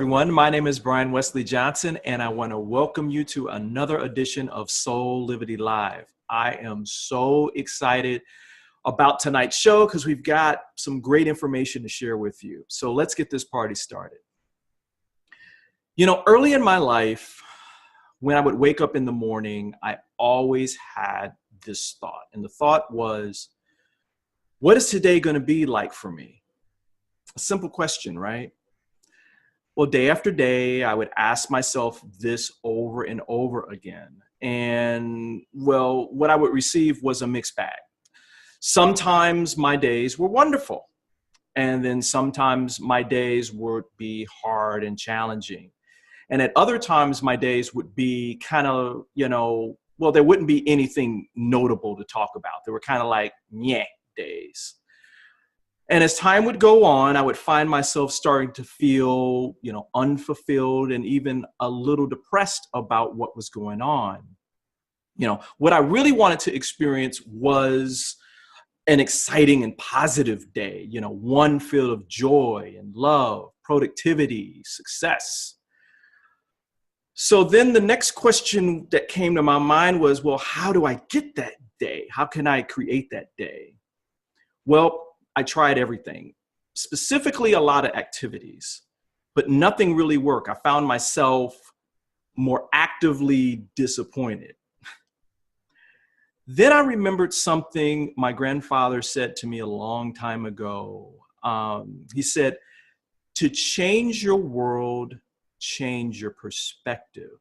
everyone. My name is Brian Westley Johnson, and I want to welcome you to another edition of Soulivity Live. I am so excited about tonight's show because we've got some great information to share with you. So let's get this party started. You know, early in my life, when I would wake up in the morning, I always had this thought. And the thought was, what is today going to be like for me? A simple question, right? Well, day after day, I would ask myself this over and over again. And well, what I would receive was a mixed bag. Sometimes my days were wonderful. And then sometimes my days would be hard and challenging. And at other times, my days would be kind of, well, there wouldn't be anything notable to talk about. They were kind of like meh days. And as time would go on, I would find myself starting to feel, unfulfilled and even a little depressed about what was going on. What I really wanted to experience was an exciting and positive day, one filled of joy and love, productivity, success. So then the next question that came to my mind was, well, how do I get that day? How can I create that day? Well, I tried everything, specifically a lot of activities, but nothing really worked. I found myself more actively disappointed. Then I remembered something my grandfather said to me a long time ago. He said, to change your world, change your perspective.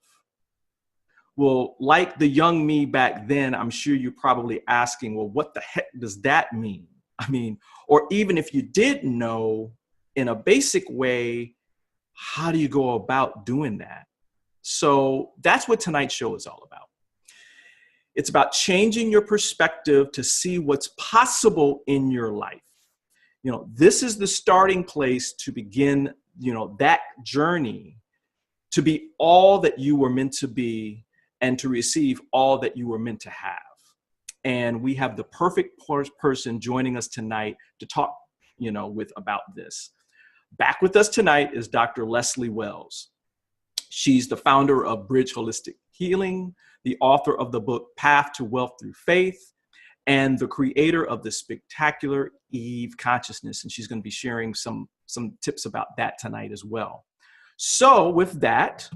Well, like the young me back then, I'm sure you're probably asking, well, what the heck does that mean? Or even if you did know, in a basic way, how do you go about doing that? So that's what tonight's show is all about. It's about changing your perspective to see what's possible in your life. This is the starting place to begin, that journey to be all that you were meant to be and to receive all that you were meant to have. And we have the perfect person joining us tonight to talk, about this. Back with us tonight is Dr. Leslie Wells. She's the founder of Bridge Holistic Healing, the author of the book Path to Wealth Through Faith, and the creator of the spectacular E.V.E.Consciousness. And she's going to be sharing some tips about that tonight as well. So with that,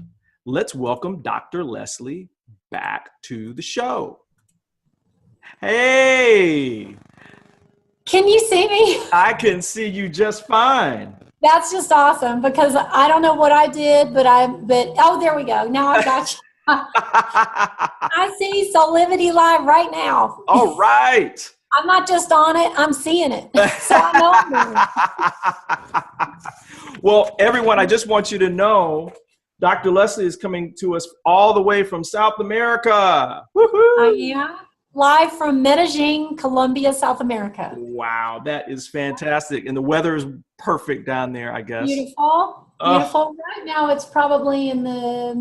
let's welcome Dr. Leslie back to the show. Hey! Can you see me? I can see you just fine. That's just awesome because I don't know what I did, but oh, there we go. Now I've got you. I see Soulivity Live right now. All right. I'm not just on it, I'm seeing it. So I know I'm doing it. Well, everyone, I just want you to know Dr. Leslie is coming to us all the way from South America. Woohoo! Yeah. Live from Medellin, Colombia, South America. Wow, that is fantastic. And the weather is perfect down there, I guess. Beautiful. Beautiful. Right now it's probably in the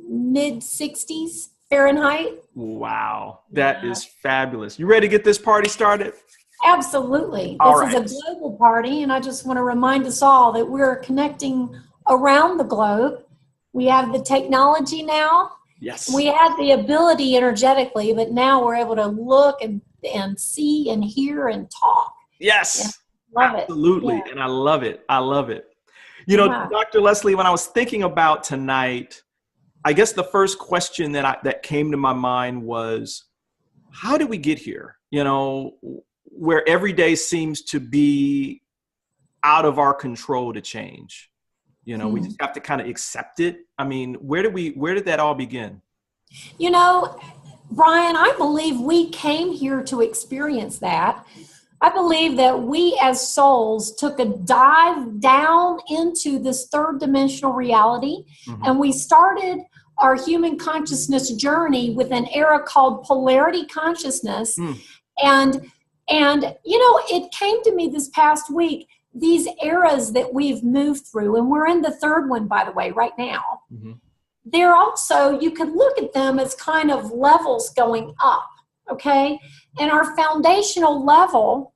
mid-60s Fahrenheit. Wow, that is fabulous. You ready to get this party started? Absolutely. All this is a global party, and I just want to remind us all that we're connecting around the globe. We have the technology now. Yes. We had the ability energetically, but now we're able to look and see and hear and talk. Yes. Yeah, love absolutely. it. Yeah. And I love it. I love it. Dr. Leslie, when I was thinking about tonight, I guess the first question that came to my mind was, how did we get here? Where every day seems to be out of our control to change. We just have to kind of accept it. Where did that all begin? Brian, I believe we came here to experience that. I believe that we as souls took a dive down into this third dimensional reality, and we started our human consciousness journey with an era called polarity consciousness. And it came to me this past week, these eras that we've moved through, and we're in the third one, by the way, right now. They're also, you could look at them as kind of levels going up, okay? And our foundational level,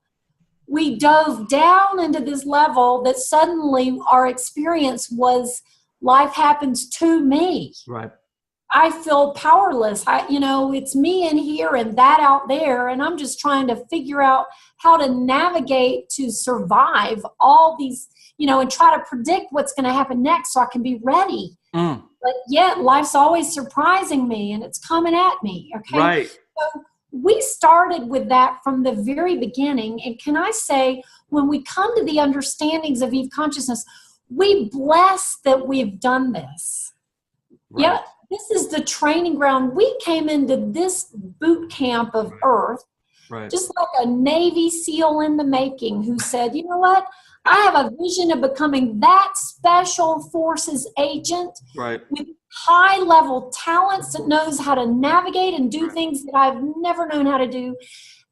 we dove down into this level that suddenly our experience was life happens to me. Right. I feel powerless. It's me in here and that out there. And I'm just trying to figure out how to navigate to survive all these, and try to predict what's going to happen next so I can be ready. But yet life's always surprising me and it's coming at me. Okay. Right. So we started with that from the very beginning. And can I say, when we come to the understandings of E.V.E.Consciousness, we bless that we've done this. Right. Yeah. This is the training ground. We came into this boot camp of Earth, just like a Navy SEAL in the making who said, you know what? I have a vision of becoming that special forces agent with high-level talents that knows how to navigate and do things that I've never known how to do.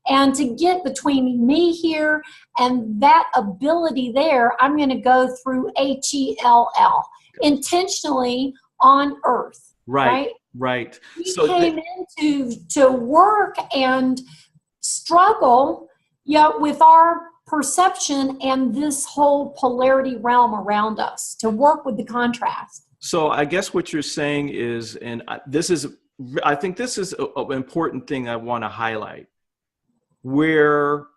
And to get between me here and that ability there, I'm going to go through HELL, intentionally on Earth. Right. We came in to work and struggle, with our perception and this whole polarity realm around us to work with the contrast. So I guess what you're saying is, and I think this is an important thing I want to highlight, where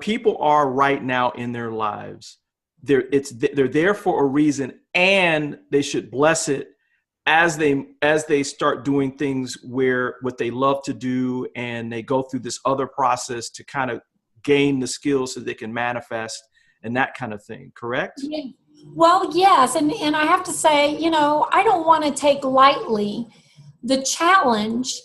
people are right now in their lives. They're there for a reason, and they should bless it as they start doing things what they love to do, and they go through this other process to kind of gain the skills so they can manifest and that kind of thing. Correct? Yeah. Well, yes. And I have to say, I don't want to take lightly the challenge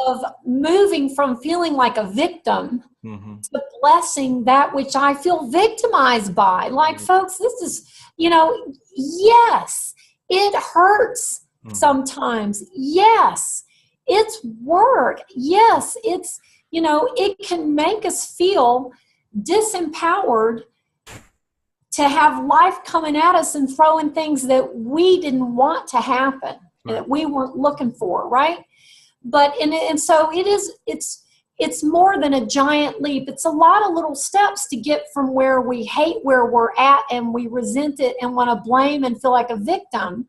of moving from feeling like a victim to blessing that which I feel victimized by. Like, folks, this is, yes, it hurts sometimes. Yes, it's work. Yes, it's, it can make us feel disempowered to have life coming at us and throwing things that we didn't want to happen, that we weren't looking for, right? But, and so it's more than a giant leap. It's a lot of little steps to get from where we hate where we're at and we resent it and want to blame and feel like a victim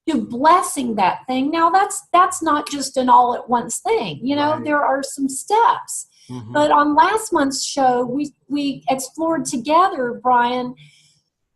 to blessing that thing. Now that's not just an all at once thing. There are some steps. But on last month's show, we explored together, Brian,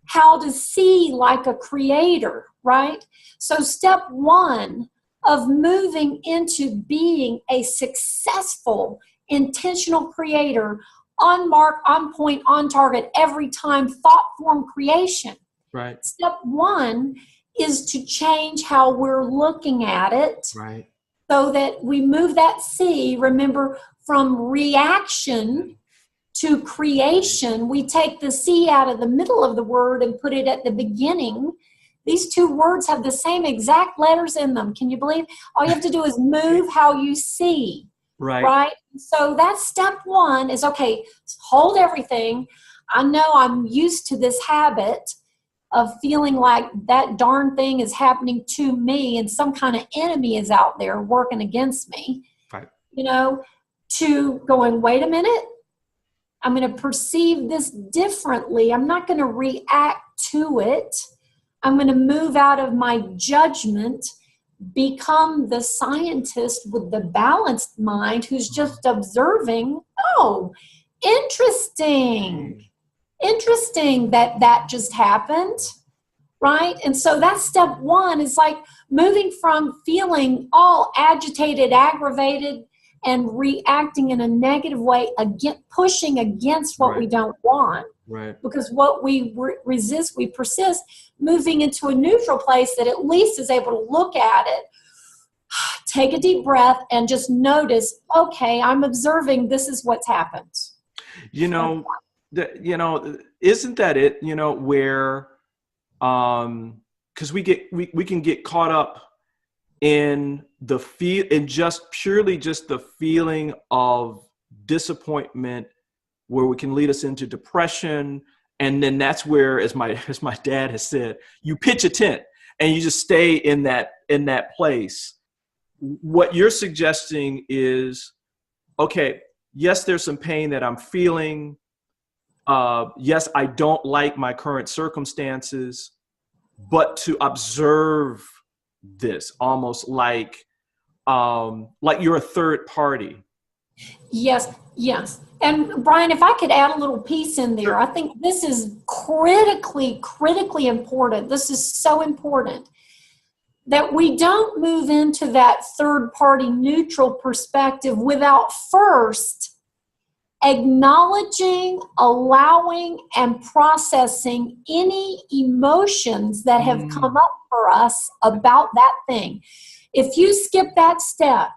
how to see like a creator, right? So step one of moving into being a successful, intentional creator, on mark, on point, on target, every time, thought form creation. Right. Step one is to change how we're looking at it. Right. So that we move that C, remember, from reaction to creation. We take the C out of the middle of the word and put it at the beginning. These two words have the same exact letters in them. Can you believe? All you have to do is move how you see. Right? So that's step one is, okay, hold everything. I know I'm used to this habit of feeling like that darn thing is happening to me and some kind of enemy is out there working against me. Right. To going, wait a minute, I'm going to perceive this differently. I'm not going to react to it. I'm going to move out of my judgment, become the scientist with the balanced mind who's just observing, oh, interesting that just happened, right? And so that's step one, is like moving from feeling all agitated, aggravated, and reacting in a negative way, pushing against what we don't want. Right. Because what we resist, we persist, moving into a neutral place that at least is able to look at it, take a deep breath, and just notice, okay, I'm observing, this is what's happened. Isn't that it, where, because we can get caught up in just the feeling of disappointment, where we can lead us into depression. And then that's where, as my dad has said, you pitch a tent and you just stay in that place. What you're suggesting is, okay, yes, there's some pain that I'm feeling. Yes, I don't like my current circumstances, but to observe this almost like you're a third party. Yes, yes. And Brian, if I could add a little piece in there, I think this is critically important. This is so important that we don't move into that third party neutral perspective without first acknowledging, allowing, and processing any emotions that have come up for us about that thing. If you skip that step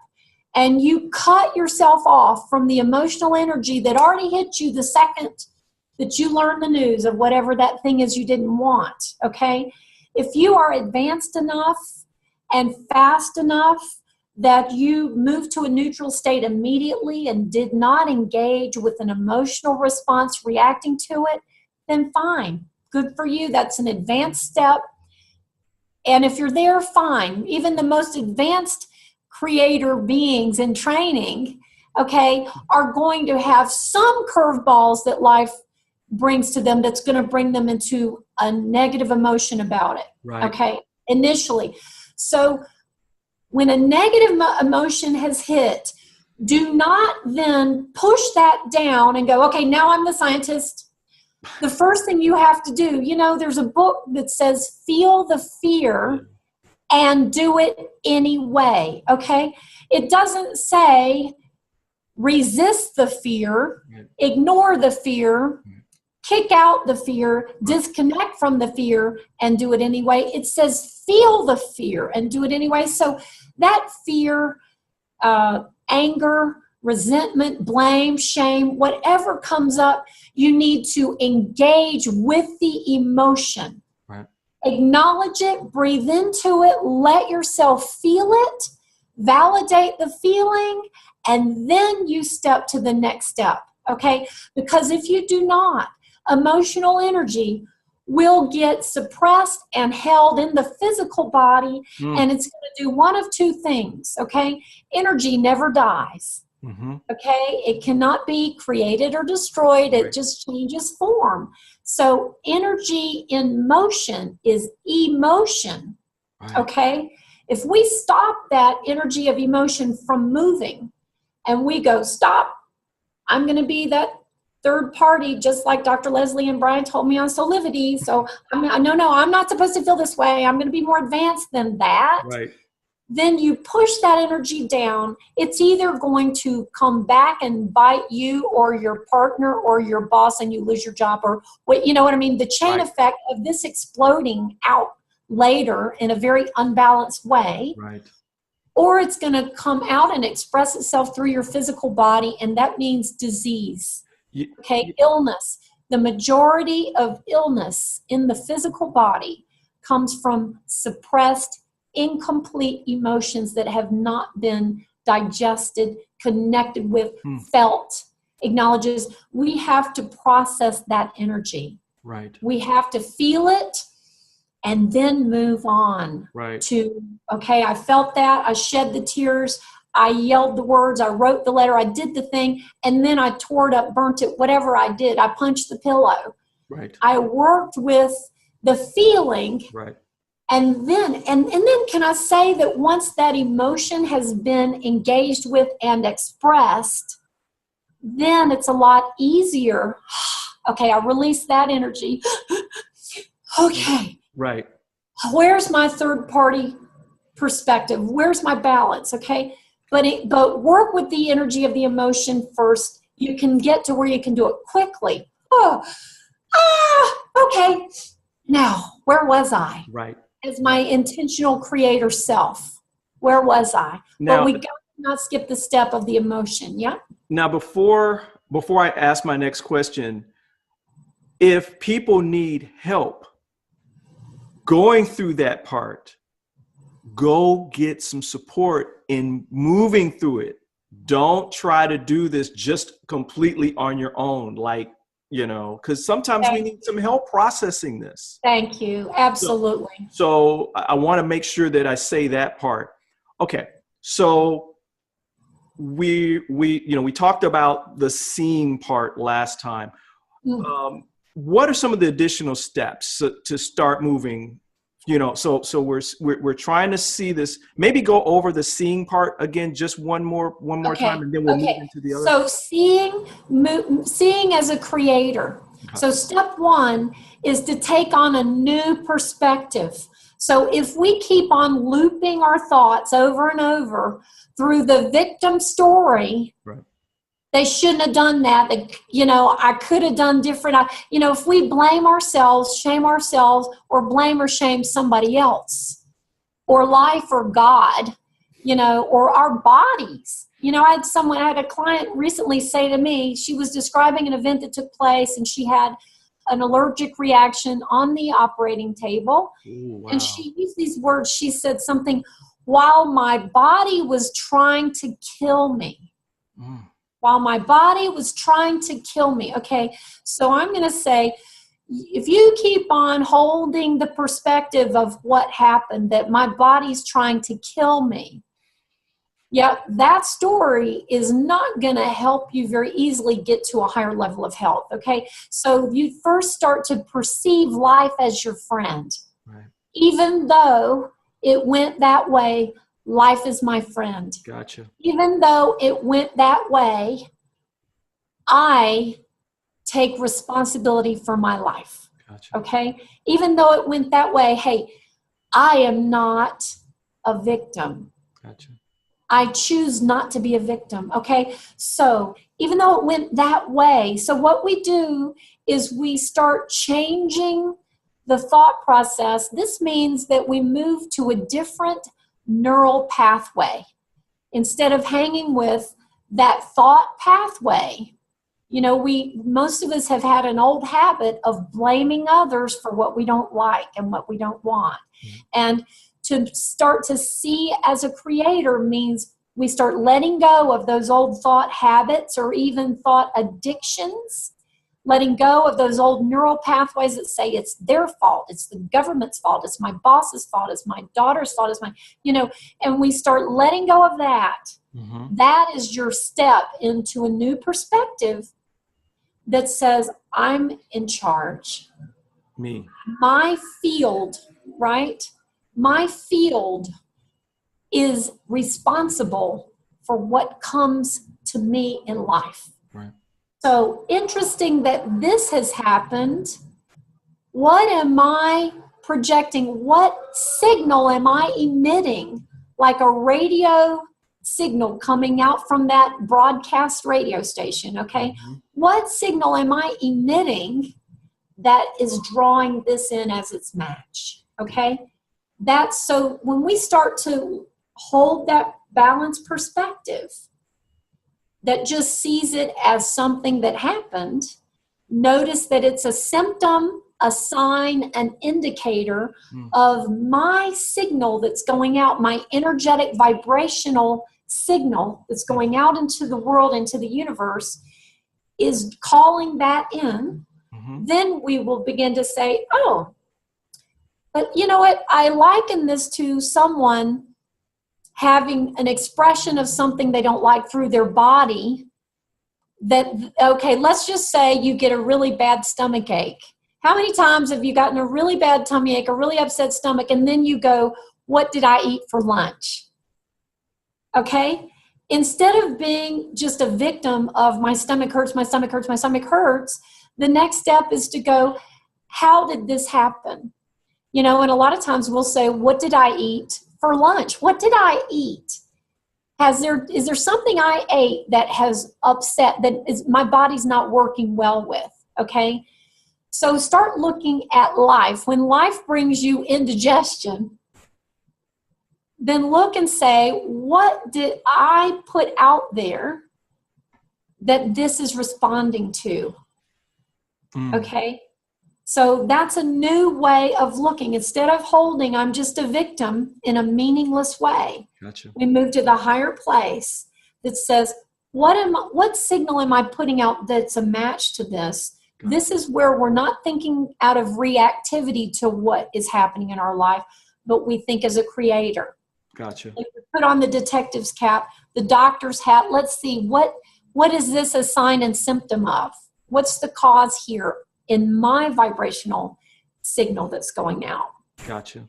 and you cut yourself off from the emotional energy that already hit you the second that you learn the news of whatever that thing is you didn't want, okay? If you are advanced enough and fast enough that you move to a neutral state immediately and did not engage with an emotional response reacting to it, then fine. Good for you. That's an advanced step. And if you're there, fine. Even the most advanced creator beings in training, okay, are going to have some curveballs that life brings to them that's going to bring them into a negative emotion about it, okay, initially. So when a negative emotion has hit, do not then push that down and go, okay, now I'm the scientist. The first thing you have to do, you know, there's a book that says feel the fear and do it anyway, okay? It doesn't say resist the fear, ignore the fear, kick out the fear, disconnect from the fear, and do it anyway. It says feel the fear and do it anyway. So that fear, anger, resentment, blame, shame, whatever comes up, you need to engage with the emotion. Right. Acknowledge it, breathe into it, let yourself feel it, validate the feeling, and then you step to the next step, okay? Because if you do not, emotional energy will get suppressed and held in the physical body, and it's going to do one of two things, okay? Energy never dies, okay? It cannot be created or destroyed. It just changes form. So energy in motion is emotion, okay? If we stop that energy of emotion from moving and we go, stop, I'm going to be that third party, just like Dr. Leslie and Brian told me on Soulivity. So no, I'm not supposed to feel this way. I'm going to be more advanced than that. Right. Then you push that energy down. It's either going to come back and bite you or your partner or your boss and you lose your job, or what, you know what I mean? The chain effect of this exploding out later in a very unbalanced way. Right. Or it's going to come out and express itself through your physical body, and that means disease. Okay, illness. The majority of illness in the physical body comes from suppressed, incomplete emotions that have not been digested, connected with, felt, acknowledges. We have to process that energy. Right. We have to feel it and then move on to, okay, I felt that, I shed the tears, I yelled the words, I wrote the letter, I did the thing, and then I tore it up, burnt it, whatever I did. I punched the pillow. Right. I worked with the feeling. Right. And then can I say that once that emotion has been engaged with and expressed, then it's a lot easier. Okay, I release that energy. Okay. Right. Where's my third party perspective? Where's my balance? Okay. But work with the energy of the emotion first. You can get to where you can do it quickly. Okay. Now, where was I? Right. As my intentional creator self, where was I? Now, but we got to not skip the step of the emotion. Yeah. Now, before I ask my next question, if people need help going through that part, go get some support in moving through it. Don't try to do this just completely on your own, like, you know, because sometimes we need some help processing this. Thank you. Absolutely. So I want to make sure that I say that part. Okay. So we talked about the seeing part last time. What are some of the additional steps to start moving You know, so we're trying to see this. Maybe go over the seeing part again, just one more time, and then we'll move into the other. So seeing as a creator. Okay. So step one is to take on a new perspective. So if we keep on looping our thoughts over and over through the victim story, right. They shouldn't have done that. I could have done different. If we blame ourselves, shame ourselves, or blame or shame somebody else, or life or God, or our bodies. I had a client recently say to me, she was describing an event that took place, and she had an allergic reaction on the operating table. Ooh, wow. And she used these words. She said something, while my body was trying to kill me. While my body was trying to kill me. Okay, so I'm going to say, if you keep on holding the perspective of what happened, that my body's trying to kill me, that story is not going to help you very easily get to a higher level of health. Okay, so you first start to perceive life as your friend. Right. Even though it went that way, life is my friend. Gotcha. Even though it went that way, I take responsibility for my life. Gotcha. Okay? Even though it went that way, hey, I am not a victim. Gotcha. I choose not to be a victim. Okay? So even though it went that way, so what we do is we start changing the thought process. This means that we move to a different neural pathway. Instead of hanging with that thought pathway, most of us have had an old habit of blaming others for what we don't like and what we don't want. Mm-hmm. And to start to see as a creator means we start letting go of those old thought habits or even thought addictions, letting go of those old neural pathways that say it's their fault, it's the government's fault, it's my boss's fault, it's my daughter's fault, it's my, and we start letting go of that. Mm-hmm. That is your step into a new perspective that says, I'm in charge. Me. My field, right? My field is responsible for what comes to me in life. Right. So interesting that this has happened. What am I projecting? What signal am I emitting? Like a radio signal coming out from that broadcast radio station, okay? Mm-hmm. What signal am I emitting that is drawing this in as its match, okay? That's so when we start to hold that balanced perspective that just sees it as something that happened, notice that it's a symptom, a sign, an indicator of my signal that's going out, my energetic vibrational signal that's going out into the world, into the universe, is calling that in. Mm-hmm. Then we will begin to say, oh, but you know what? I liken this to someone having an expression of something they don't like through their body. That, okay, let's just say you get a really bad stomach ache. How many times have you gotten a really bad tummy ache, a really upset stomach, and then you go, what did I eat for lunch? Okay? Instead of being just a victim of my stomach hurts, my stomach hurts, my stomach hurts, the next step is to go, how did this happen? And a lot of times we'll say, what did I eat for lunch? What did I eat? Is there something I ate that has upset, my body's not working well with? Okay? So start looking at life. When life brings you indigestion, then look and say, what did I put out there that this is responding to? Okay? So that's a new way of looking. Instead of holding, I'm just a victim in a meaningless way. Gotcha. We move to the higher place that says, what signal am I putting out that's a match to this? Gotcha. This is where we're not thinking out of reactivity to what is happening in our life, but we think as a creator. Gotcha. Like we put on the detective's cap, the doctor's hat. Let's see, what is this a sign and symptom of? What's the cause here in my vibrational signal that's going out? Gotcha.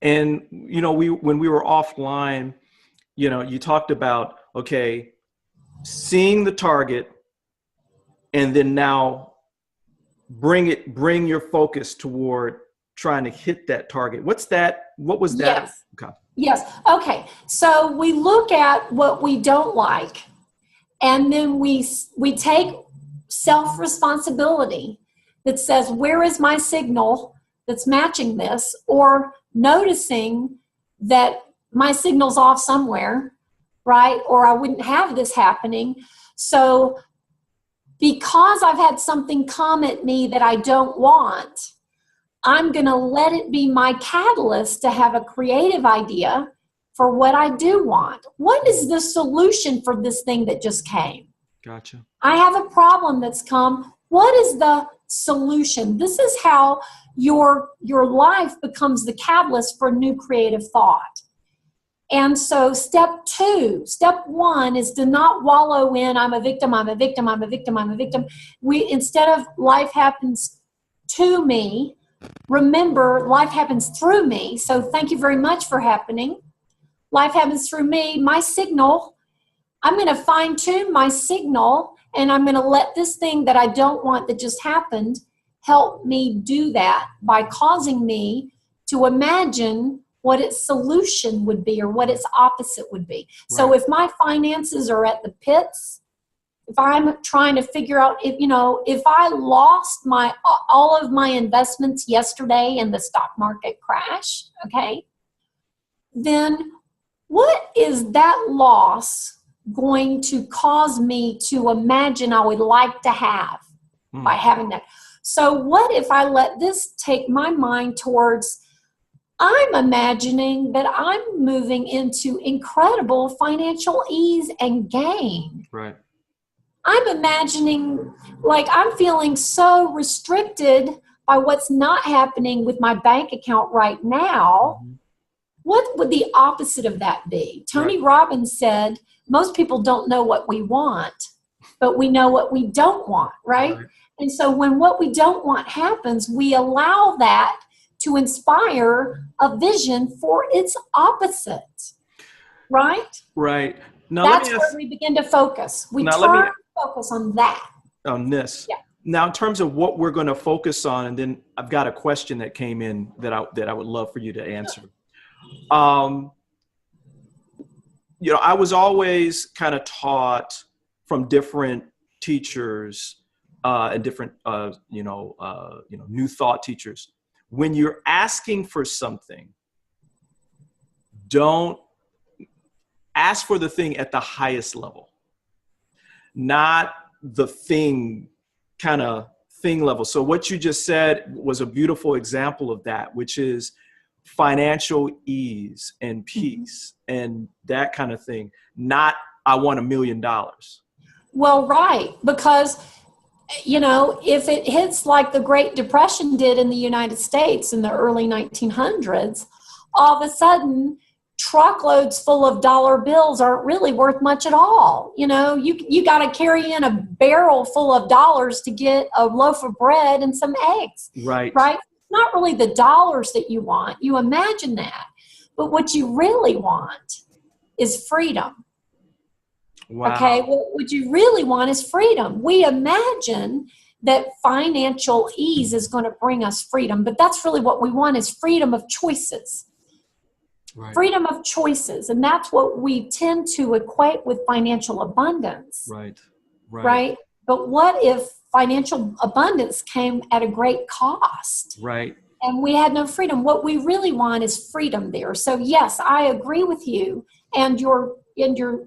And, when we were offline, you talked about, okay, seeing the target and then now bring your focus toward trying to hit that target. What was that? Yes. Okay. Yes. Okay. So we look at what we don't like, and then we take self-responsibility that says, where is my signal that's matching this, or noticing that my signal's off somewhere, right? Or I wouldn't have this happening. So because I've had something come at me that I don't want, I'm going to let it be my catalyst to have a creative idea for what I do want. What is the solution for this thing that just came? Gotcha. I have a problem that's come. What is the solution? This is how your life becomes the catalyst for new creative thought. And so step one is to not wallow in, I'm a victim. Instead of life happens to me, remember life happens through me. So thank you very much for happening. Life happens through me. My signal, I'm going to fine tune my signal, and I'm going to let this thing that I don't want that just happened help me do that by causing me to imagine what its solution would be or what its opposite would be. Right. So if my finances are at the pits, if I'm trying to figure out if I lost all of my investments yesterday in the stock market crash, okay, then what is that loss going to cause me to imagine I would like to have by having that? So what if I let this take my mind towards, I'm imagining that I'm moving into incredible financial ease and gain. Right. I'm imagining, like, I'm feeling so restricted by what's not happening with my bank account right now. Mm-hmm. What would the opposite of that be? Tony Robbins said, most people don't know what we want, but we know what we don't want, right? And so when what we don't want happens, we allow that to inspire a vision for its opposite, right? Right. Now, that's where we begin to focus. We focus on that. On this. Yeah. Now, in terms of what we're going to focus on, and then I've got a question that came in that I would love for you to answer. I was always kind of taught from different teachers and different, new thought teachers. When you're asking for something, don't ask for the thing at the highest level, not the thing level. So what you just said was a beautiful example of that, which is financial ease and peace and that kind of thing. Not, I want $1 million. Well, right. Because, if it hits like the Great Depression did in the United States in the early 1900s, all of a sudden truckloads full of dollar bills aren't really worth much at all. You got to carry in a barrel full of dollars to get a loaf of bread and some eggs. Right. Right. Not really the dollars that you want. You imagine that. But what you really want is freedom. Wow. Okay, what you really want is freedom. We imagine that financial ease is going to bring us freedom, but that's really what we want is freedom of choices. Right. Freedom of choices, and that's what we tend to equate with financial abundance. Right. But what if financial abundance came at a great cost? Right. And we had no freedom. What we really want is freedom there. So yes, I agree with you and your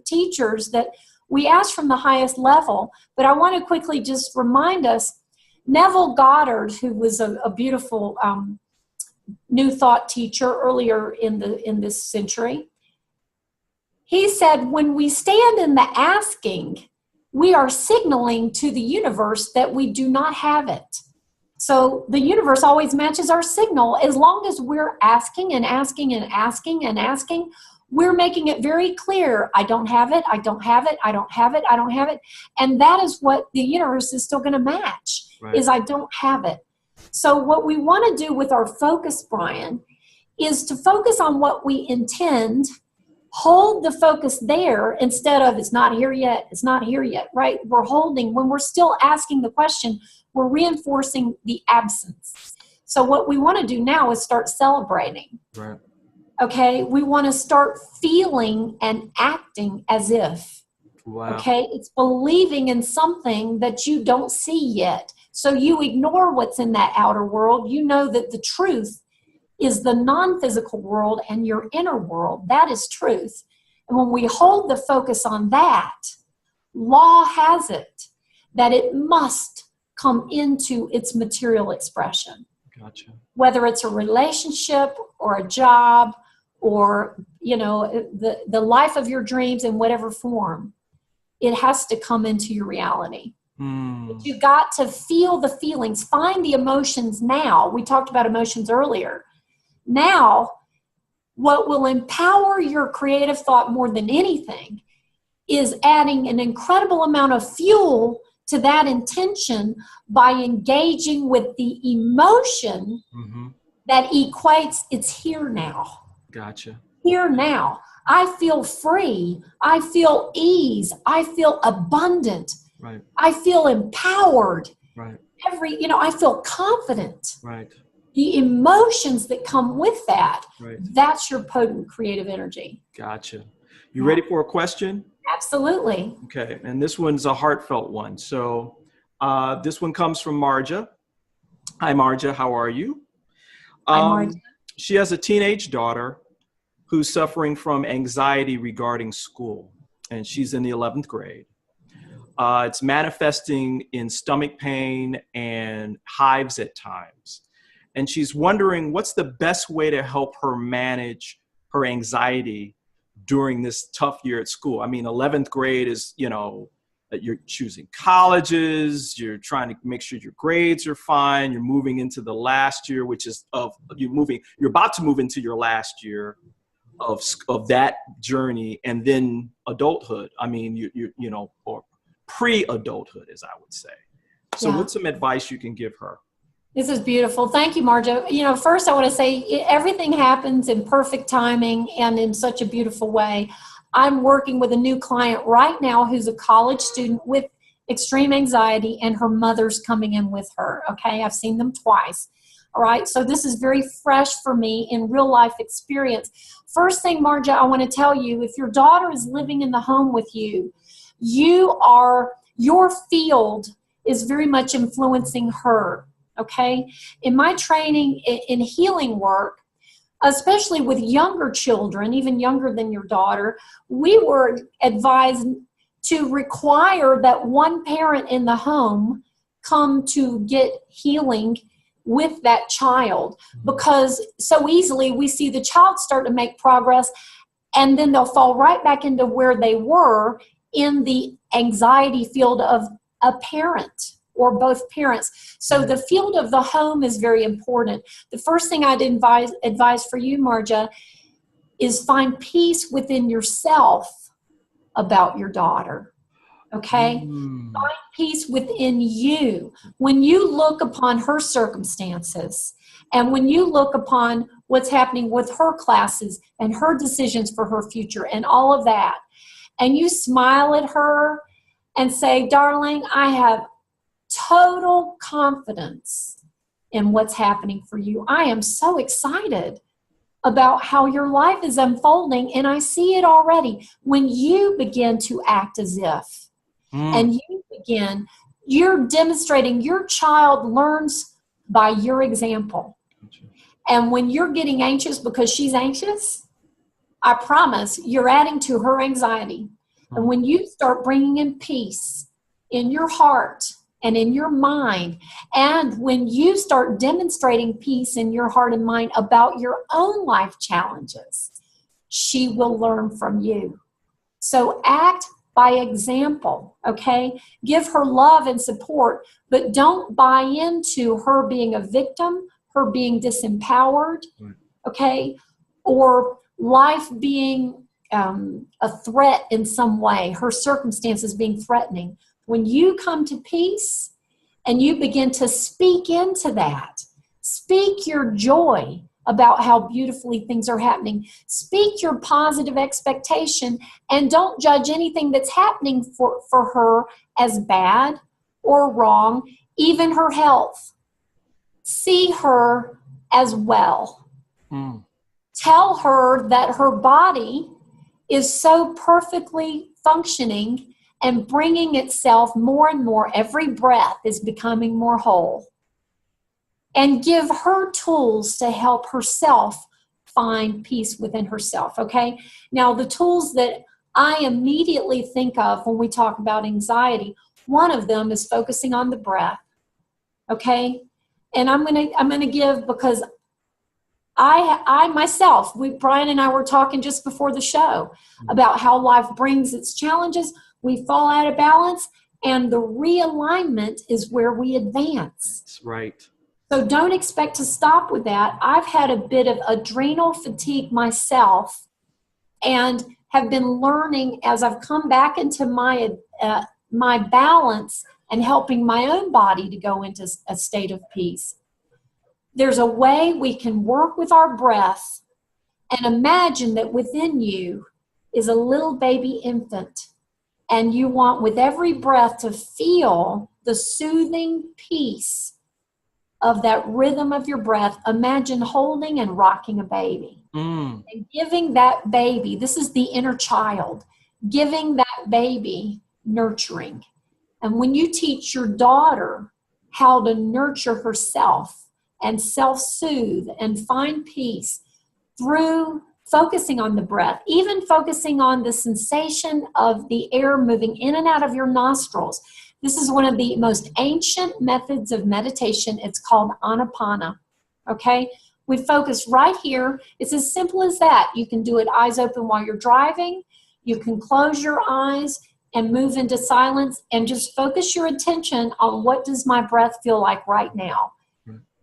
teachers that we ask from the highest level. But I want to quickly just remind us, Neville Goddard, who was a beautiful New Thought teacher earlier in this century, he said, when we stand in the asking, we are signaling to the universe that we do not have it. So the universe always matches our signal. As long as we're asking and asking and asking and asking, we're making it very clear, I don't have it, I don't have it, I don't have it, I don't have it. And that is what the universe is still going to match, is I don't have it. So what we want to do with our focus, Brian, is to focus on what we intend, hold the focus there instead of it's not here yet, it's not here yet, right? We're holding, when we're still asking the question, we're reinforcing the absence. So what we want to do now is start celebrating. Right. Okay, we want to start feeling and acting as if. Wow. Okay, it's believing in something that you don't see yet. So you ignore what's in that outer world. You know that the truth is the non-physical world and your inner world. That is truth. And when we hold the focus on that, law has it that it must come into its material expression. Gotcha. Whether it's a relationship or a job or, you know, the life of your dreams in whatever form, it has to come into your reality. But you got to feel the feelings, find the emotions now. We talked about emotions earlier. Now, what will empower your creative thought more than anything is adding an incredible amount of fuel to that intention by engaging with the emotion that equates it's here now. Gotcha. Here now. I feel free. I feel ease. I feel abundant. Right. I feel empowered. Right. I feel confident. Right. The emotions that come with that, Right. That's your potent creative energy. Gotcha. You ready for a question? Absolutely. Okay. And this one's a heartfelt one. So this one comes from Marja. Hi, Marja. How are you? Hi, Marja. She has a teenage daughter who's suffering from anxiety regarding school, and she's in the 11th grade. It's manifesting in stomach pain and hives at times. And she's wondering what's the best way to help her manage her anxiety during this tough year at school. I mean, 11th grade is, you know, you're choosing colleges, you're trying to make sure your grades are fine, you're moving into the last year, which is you're about to move into your last year of that journey, and then adulthood. I mean, you know, or pre-adulthood, as I would say. So what's some advice you can give her? This is beautiful. Thank you, Marja. You know, first I want to say everything happens in perfect timing and in such a beautiful way. I'm working with a new client right now who's a college student with extreme anxiety, and her mother's coming in with her. Okay, I've seen them twice. All right, so this is very fresh for me in real life experience. First thing, Marja, I want to tell you, if your daughter is living in the home with you, your field is very much influencing her. Okay, in my training in healing work, especially with younger children, even younger than your daughter, we were advised to require that one parent in the home come to get healing with that child, because so easily we see the child start to make progress and then they'll fall right back into where they were in the anxiety field of a parent or both parents. So the field of the home is very important. The first thing I'd advise for you, Marja, is find peace within yourself about your daughter. Okay? Find peace within you. When you look upon her circumstances and when you look upon what's happening with her classes and her decisions for her future and all of that, and you smile at her and say, darling, I have total confidence in what's happening for you. I am so excited about how your life is unfolding, and I see it already. When you begin to act as if, and you're demonstrating, your child learns by your example. And when you're getting anxious because she's anxious, I promise you're adding to her anxiety. And when you start bringing in peace in your heart and in your mind, and when you start demonstrating peace in your heart and mind about your own life challenges, she will learn from you. So act by example, okay? Give her love and support, but don't buy into her being a victim, her being disempowered, okay? Or life being a threat in some way, her circumstances being threatening. When you come to peace and you begin to speak into that. Speak your joy about how beautifully things are happening. Speak your positive expectation, and don't judge anything that's happening for her as bad or wrong, even her health. See her as well. Tell her that her body is so perfectly functioning and bringing itself more and more. Every breath is becoming more whole. And give her tools to help herself find peace within herself, okay? Now, the tools that I immediately think of when we talk about anxiety, one of them is focusing on the breath, okay? And I'm gonna give, because I myself, Brian and I were talking just before the show about how life brings its challenges. We fall out of balance, and the realignment is where we advance. That's right. So don't expect to stop with that. I've had a bit of adrenal fatigue myself, and have been learning as I've come back into my balance and helping my own body to go into a state of peace. There's a way we can work with our breath and imagine that within you is a little baby infant, and you want with every breath to feel the soothing peace of that rhythm of your breath. Imagine holding and rocking a baby and giving that baby, this is the inner child, giving that baby nurturing. And when you teach your daughter how to nurture herself and self-soothe and find peace through focusing on the breath, even focusing on the sensation of the air moving in and out of your nostrils. This is one of the most ancient methods of meditation. It's called Anapana, okay? We focus right here. It's as simple as that. You can do it eyes open while you're driving. You can close your eyes and move into silence and just focus your attention on what does my breath feel like right now.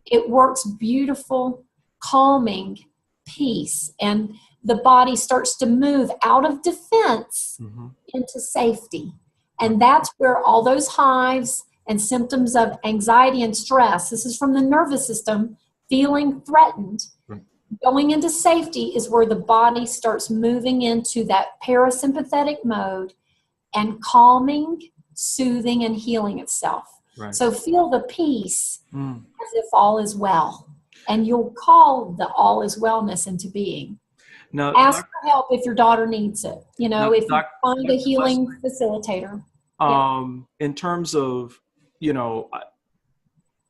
It works beautiful, calming peace, and the body starts to move out of defense into safety. And that's where all those hives and symptoms of anxiety and stress, this is from the nervous system, feeling threatened, going into safety is where the body starts moving into that parasympathetic mode and calming, soothing, and healing itself. Right. So feel the peace as if all is well. And you'll call the all is wellness into being. Now, ask for help if your daughter needs it. You know, if you find a healing facilitator. In terms of, you know,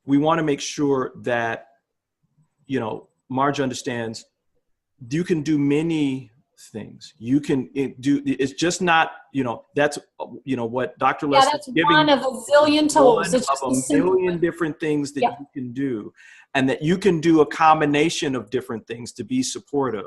we want to make sure that, you know, Marge understands you can do many things. You can do, it's just not, you know, that's, you know, what Dr. Leslie is giving. One of a zillion tools. One of a million different things that you can do, and that you can do a combination of different things to be supportive.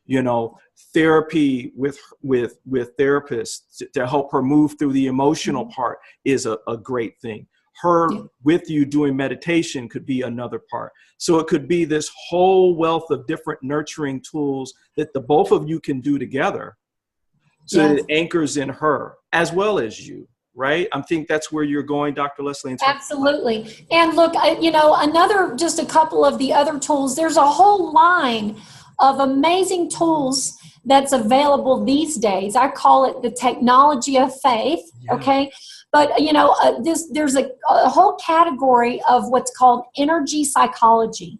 You know, therapy with therapists to help her move through the emotional part is a great thing. Her with you doing meditation could be another part. So it could be this whole wealth of different nurturing tools that the both of you can do together. So that it anchors in her as well as you, right? I think that's where you're going, Dr. Leslie. Absolutely. And look, you know, just a couple of the other tools, there's a whole line of amazing tools that's available these days. I call it the technology of faith, okay? But, you know, there's a whole category of what's called energy psychology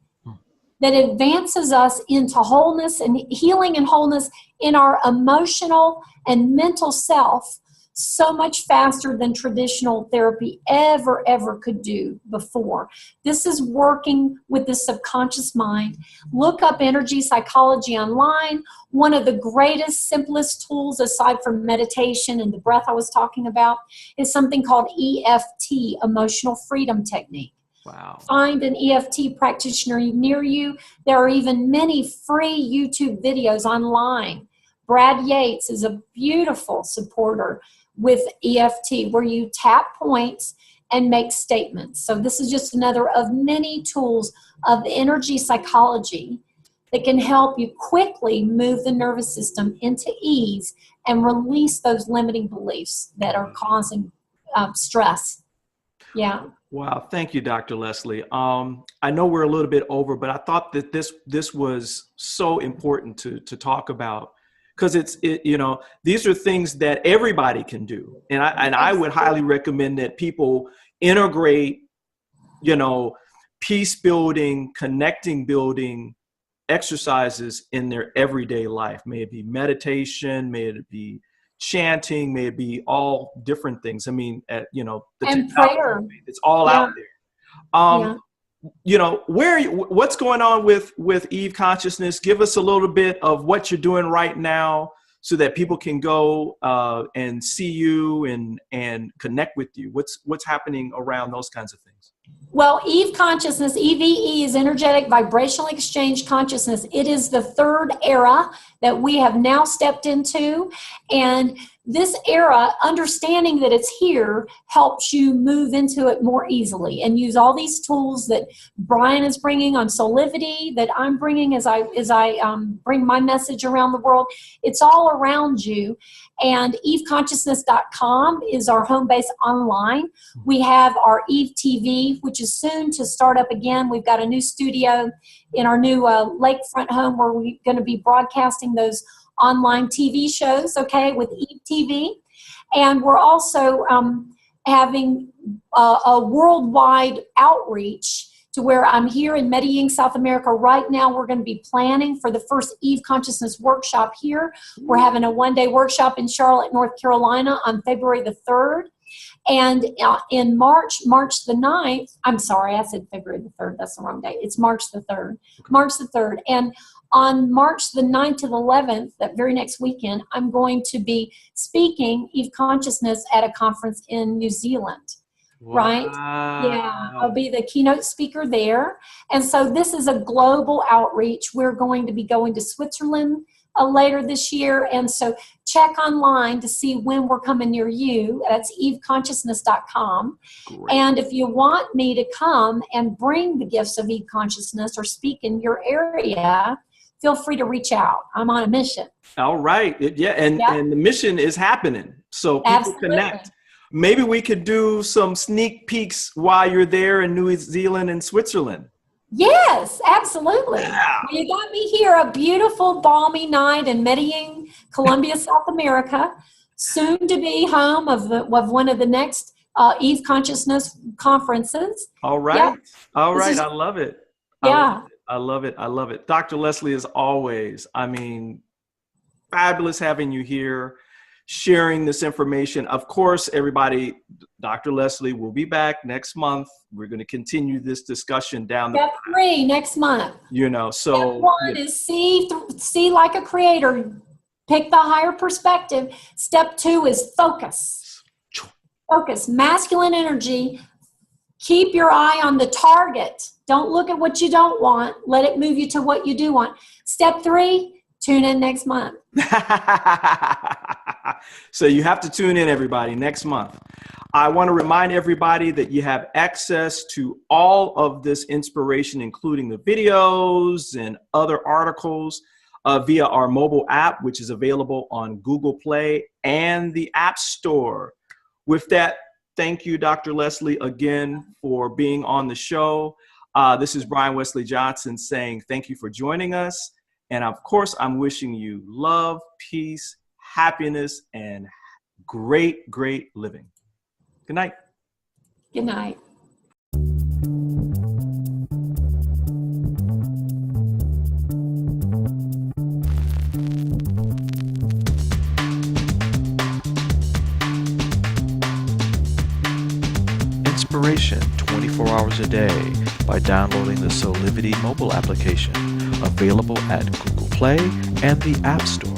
that advances us into wholeness and healing and wholeness in our emotional and mental self so much faster than traditional therapy ever could do before. This is working with the subconscious mind. Look up energy psychology online. One of the greatest, simplest tools aside from meditation and the breath I was talking about is something called EFT, Emotional Freedom Technique. Wow. Find an EFT practitioner near you. There are even many free YouTube videos online. Brad Yates is a beautiful supporter with EFT, where you tap points and make statements. So this is just another of many tools of energy psychology that can help you quickly move the nervous system into ease and release those limiting beliefs that are causing stress. Yeah. Wow. Thank you, Dr. Leslie. I know we're a little bit over, but I thought that this was so important to talk about, because these are things that everybody can do. And I would highly recommend that people integrate, peace building, connecting building exercises in their everyday life. May it be meditation, may it be chanting, may it be all different things. I mean, the And prayer. it's all out there. What's going on with E.V.E. Consciousness? Give us a little bit of what you're doing right now so that people can go and see you and connect with you. What's happening around those kinds of things? Well, E.V.E. Consciousness, EVE is energetic vibrational exchange consciousness. It is the third era that we have now stepped into. And this era, understanding that it's here, helps you move into it more easily and use all these tools that Brian is bringing on Soulivity, that I'm bringing as I bring my message around the world. It's all around you. And EVEConsciousness.com is our home base online. We have our EVE TV, which is soon to start up again. We've got a new studio in our new lakefront home where we're going to be broadcasting those online TV shows, okay, with EVE TV. And we're also having a worldwide outreach to where I'm here in Medellin, South America. Right now, we're going to be planning for the first EVE Consciousness workshop here. We're having a one-day workshop in Charlotte, North Carolina on February the 3rd. And in March the 9th, I'm sorry, I said February the 3rd. That's the wrong date. It's March the 3rd. March the 3rd. And on March the 9th to the 11th, that very next weekend, I'm going to be speaking EVE Consciousness at a conference in New Zealand. Wow. Right? Yeah, I'll be the keynote speaker there. And so this is a global outreach. We're going to be going to Switzerland later this year. And so check online to see when we're coming near you. That's EVEConsciousness.com. Great. And if you want me to come and bring the gifts of EVE Consciousness or speak in your area, feel free to reach out. I'm on a mission. All right. And the mission is happening. So people Absolutely. Connect. Maybe we could do some sneak peeks while you're there in New Zealand and Switzerland. Yes, absolutely. Yeah. You got me here, a beautiful, balmy night in Medellin, Colombia, South America, soon to be home of one of the next EVE Consciousness conferences. All right. Yeah. All right. I love it. Yeah. I love it. I love it. Dr. Leslie, as always, I mean, fabulous having you here, sharing this information. Of course, everybody, Dr. Leslie will be back next month. We're going to continue this discussion down the Step 3 next month. so Step 1 is see like a creator. Pick the higher perspective. Step 2 is focus. Focus, masculine energy. Keep your eye on the target. Don't look at what you don't want. Let it move you to what you do want. Step 3, tune in next month. So you have to tune in, everybody, next month. I want to remind everybody that you have access to all of this inspiration, including the videos and other articles via our mobile app, which is available on Google Play and the App Store. With that, thank you, Dr. Leslie, again for being on the show. This is Brian Westley Johnson saying thank you for joining us. And of course, I'm wishing you love, peace, happiness, and great, great living. Good night. Good night. Inspiration 24 hours a day by downloading the Soulivity mobile application, available at Google Play and the App Store.